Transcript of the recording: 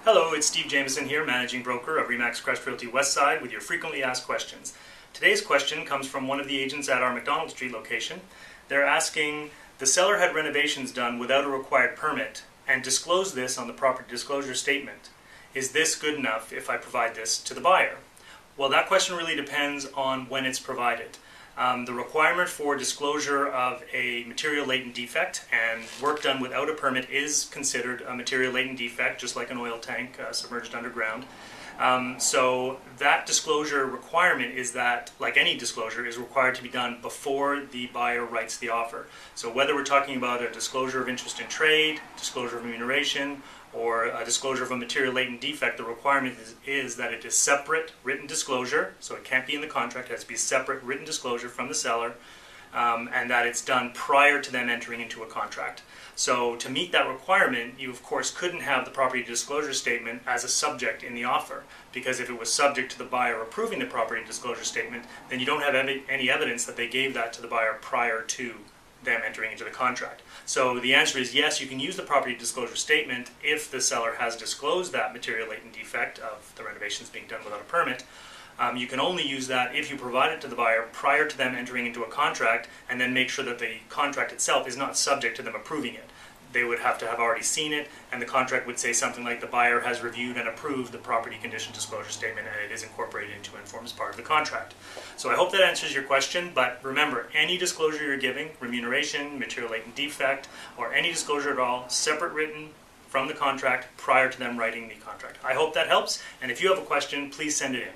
Hello, it's Steve Jamieson here, Managing Broker of RE/MAX Crest Realty Westside with your frequently asked questions. Today's question comes from one of the agents at our McDonald Street location. They're asking, the seller had renovations done without a required permit and disclosed this on the property disclosure statement. Is this good enough if I provide this to the buyer? Well, that question really depends on when it's provided. The requirement for disclosure of a material latent defect and work done without a permit is considered a material latent defect, just like an oil tank submerged underground. So that disclosure requirement is that, like any disclosure, is required to be done before the buyer writes the offer. So whether we're talking about a disclosure of interest in trade, disclosure of remuneration, or a disclosure of a material latent defect, the requirement is that it is separate written disclosure, so it can't be in the contract, it has to be a separate written disclosure from the seller, and that it's done prior to them entering into a contract. So to meet that requirement, you of course couldn't have the property disclosure statement as a subject in the offer, because if it was subject to the buyer approving the property disclosure statement, then you don't have any evidence that they gave that to the buyer prior to them entering into the contract. So the answer is yes, you can use the property disclosure statement if the seller has disclosed that material latent defect of the renovations being done without a permit. You can only use that if you provide it to the buyer prior to them entering into a contract, and then make sure that the contract itself is not subject to them approving it. They would have to have already seen it, and the contract would say something like the buyer has reviewed and approved the property condition disclosure statement, and it is incorporated into and forms part of the contract. So I hope that answers your question, but remember, any disclosure you're giving, remuneration, material latent defect, or any disclosure at all, separate written from the contract prior to them writing the contract. I hope that helps, and if you have a question, please send it in.